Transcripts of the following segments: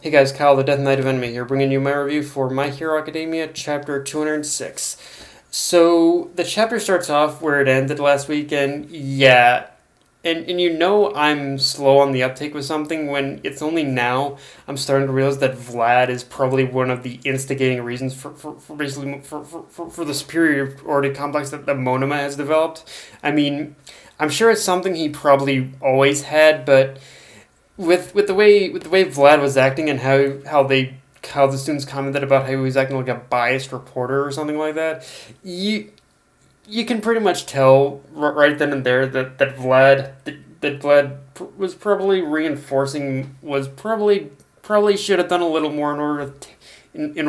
Hey guys, Kyle, the Death Knight of Enemy here, bringing you my review for My Hero Academia, Chapter 206. So, the chapter starts off where it ended last week, and yeah, and you know I'm slow on the uptake with something when it's only now I'm starting to realize that Vlad is probably one of the instigating reasons for basically for the superiority complex that Monoma has developed. I mean, I'm sure it's something he probably always had, but with the way Vlad was acting and how the students commented about how he was acting like a biased reporter or something like that, you you can pretty much tell right then and there that Vlad was probably reinforcing was probably should have done a little more in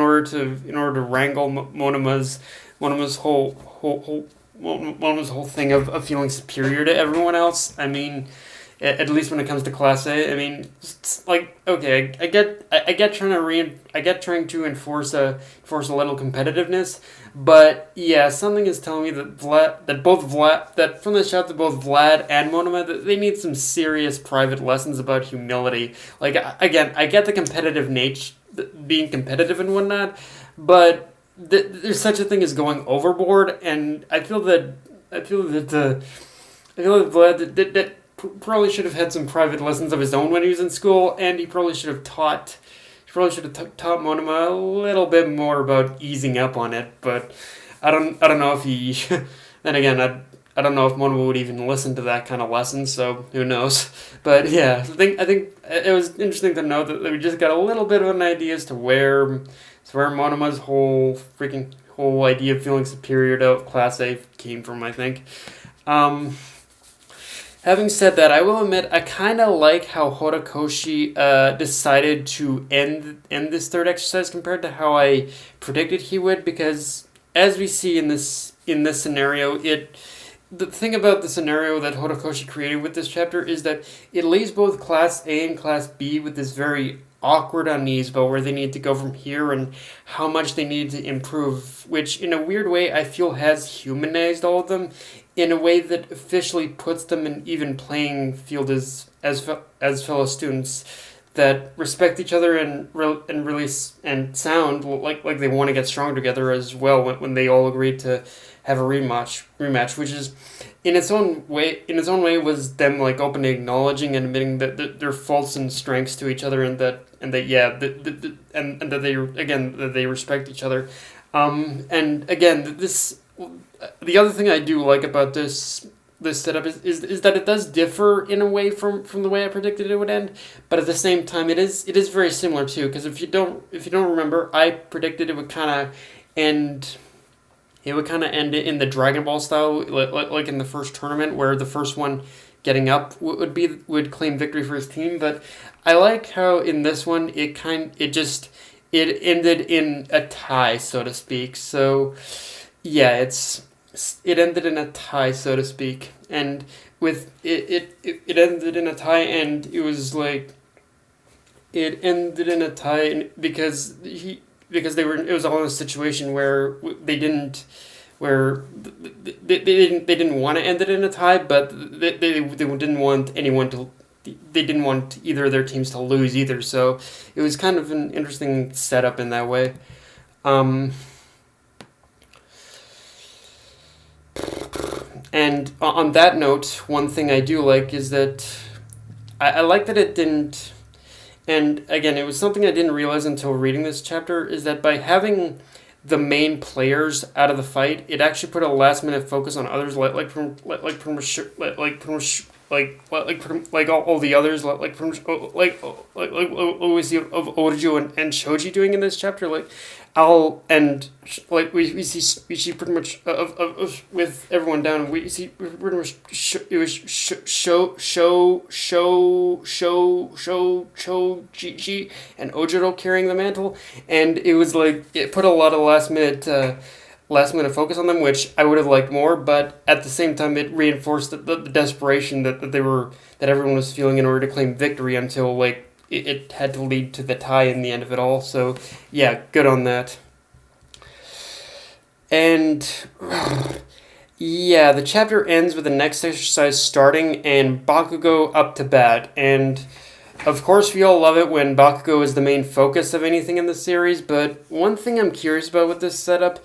order to wrangle Monoma's Monoma's whole thing of feeling superior to everyone else. I mean, at least when it comes to Class A. I mean, it's like okay, I get trying to enforce a little competitiveness, but yeah, something is telling me that from the shot that both Vlad and Monoma that they need some serious private lessons about humility. Like again, I get the competitive nature, being competitive and whatnot, but there's such a thing as going overboard, and I feel that Vlad that probably should have had some private lessons of his own when he was in school, and he probably should have taught Monoma a little bit more about easing up on it. But I don't know if he. Then again, I don't know if Monoma would even listen to that kind of lesson. So who knows? But yeah, I think it was interesting to know that we just got a little bit of an idea as to where Monoma's whole idea of feeling superior to Class A came from. I think. Having said that, I will admit I kind of like how Horikoshi decided to end this third exercise compared to how I predicted he would, because as we see in this scenario, the thing about the scenario that Horikoshi created with this chapter is that it leaves both Class A and Class B with this very awkward unease about where they need to go from here and how much they need to improve, which in a weird way I feel has humanized all of them in a way that officially puts them in even playing field as fellow students that respect each other and release and sound like they want to get stronger together as well when they all agreed to have a rematch, which is in its own way was them like openly acknowledging and admitting that their faults and strengths to each other, and that yeah and that they respect each other, and again this the other thing I do like about this setup is that it does differ in a way from the way I predicted it would end, but at the same time it is very similar too, because if you don't remember, I predicted it would kind of end in the Dragon Ball style, like in the first tournament, where the first one getting up would claim victory for his team. But I like how in this one it ended in a tie, so to speak. So yeah, it ended in a tie, so to speak, and with it ended in a tie, and it was like it ended in a tie because it was all in a situation where they didn't want to end it in a tie, but they didn't want they didn't want either of their teams to lose either, so it was kind of an interesting setup in that way. um and on that note, one thing I do like is that I like that it didn't. And again, it was something I didn't realize until reading this chapter, is that by having the main players out of the fight, it actually put a last minute focus on others, like all the others, we see of Orju and Shoji doing in this chapter, like I'll and like we see pretty much of with everyone down, we see pretty much it was show Gigi and Ojiro carrying the mantle, and it was like it put a lot of last minute focus on them, which I would have liked more, but at the same time it reinforced the desperation that everyone was feeling in order to claim victory until like it had to lead to the tie in the end of it all. So yeah, good on that. And yeah, the chapter ends with the next exercise starting and Bakugo up to bat, and Of course, we all love it when Bakugo is the main focus of anything in the series, but one thing I'm curious about with this setup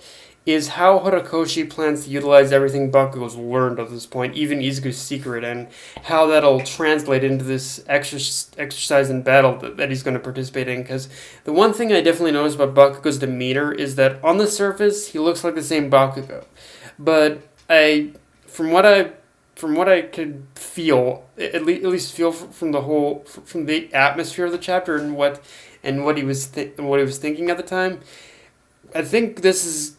is how Horikoshi plans to utilize everything Bakugo's learned at this point, even Izuku's secret, and how that'll translate into this exercise in battle that he's going to participate in. Because the one thing I definitely noticed about Bakugo's demeanor is that on the surface, he looks like the same Bakugo. But from what I could feel, at least feel from the atmosphere of the chapter and what he was thinking at the time, I think this is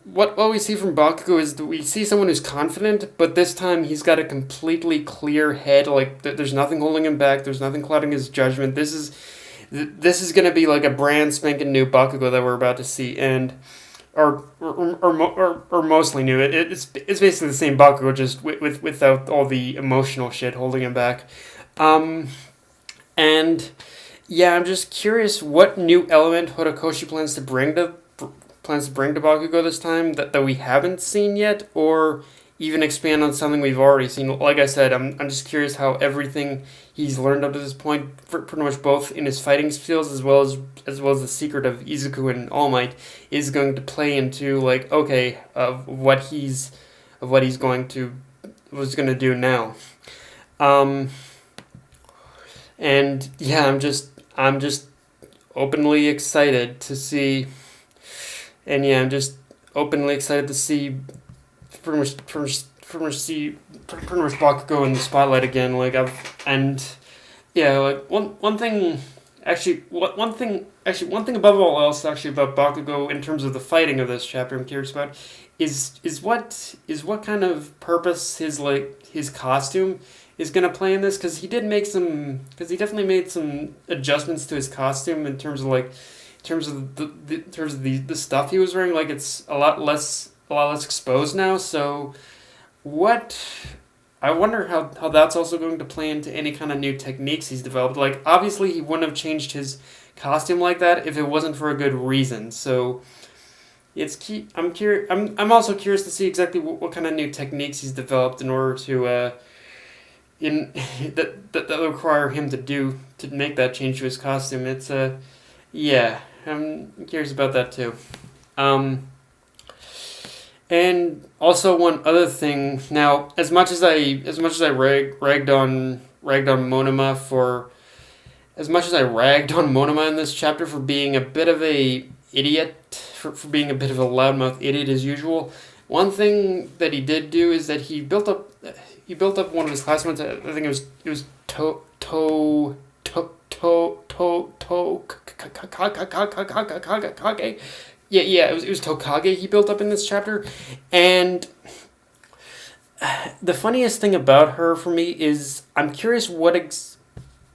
what we see from Bakugo is that we see someone who's confident, but this time he's got a completely clear head. Like there's nothing holding him back. There's nothing clouding his judgment. This is gonna be like a brand spanking new Bakugo that we're about to see, and or mostly new. It's basically the same Bakugo, just without all the emotional shit holding him back. And yeah, I'm just curious what new element Horikoshi plans to bring to Bakugo this time that we haven't seen yet, or even expand on something we've already seen. Like I said, I'm just curious how everything he's learned up to this point, pretty much both in his fighting skills as well as the secret of Izuku and All Might, is going to play into of what he's going to do now. And yeah, I'm just openly excited to see. And yeah, I'm just openly excited to see pretty much Bakugo in the spotlight again. One thing above all else actually about Bakugo in terms of the fighting of this chapter I'm curious about is what kind of purpose his costume is going to play in this, because he definitely made some adjustments to his costume in terms of the stuff he was wearing. Like it's a lot less exposed now. So I wonder how that's also going to play into any kind of new techniques he's developed. Like obviously he wouldn't have changed his costume like that if it wasn't for a good reason. So it's key. I'm also curious to see exactly what kind of new techniques he's developed in order to that require him to make that change to his costume. It's yeah, I'm curious about that too. And also one other thing. Now, as much as I ragged on Monoma in this chapter for being a bit of a idiot, for being a bit of a loudmouth idiot as usual, one thing that he did do is that he built up one of his classmates. I think it was Tokage. Yeah, it was Tokage he built up in this chapter. And the funniest thing about her for me is I'm curious the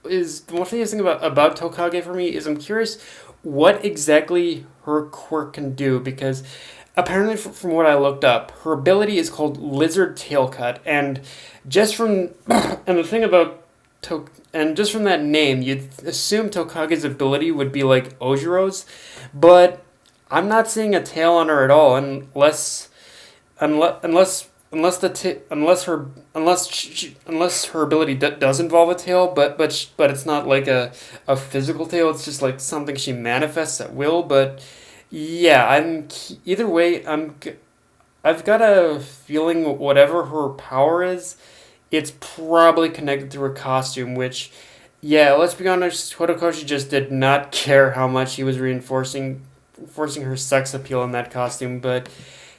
funniest thing about Tokage for me is I'm curious what exactly her quirk can do, because apparently from what I looked up, her ability is called Lizard Tail Cut, and just from just from that name, you'd assume Tokage's ability would be like Ojiro's, but I'm not seeing a tail on her at all, unless her ability does involve a tail, but it's not like a physical tail. It's just like something she manifests at will. But yeah, either way. I've got a feeling whatever her power is, it's probably connected to her costume, which, yeah, let's be honest, Horikoshi just did not care how much he was reinforcing her sex appeal in that costume. But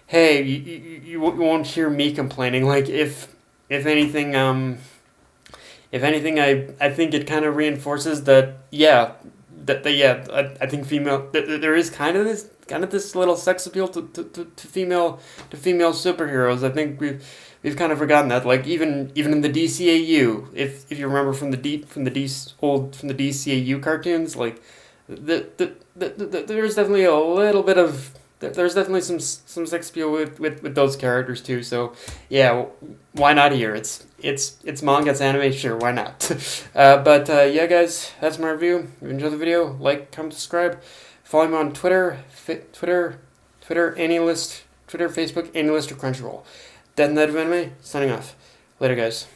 hey, you won't hear me complaining. Like if anything, I think it kind of reinforces that. Yeah, I think female. There is kind of this little sex appeal to female superheroes. I think we've kind of forgotten that. Like even in the DCAU, if you remember from the DCAU cartoons, like there's definitely a little bit of. There's definitely some sex appeal with those characters too. So yeah, why not here? It's manga, it's anime, sure, why not? Yeah, guys, that's my review. If you enjoyed the video, like, comment, subscribe. Follow me on Twitter, Facebook, AniList, or Crunchyroll. Death and Anime, signing off. Later, guys.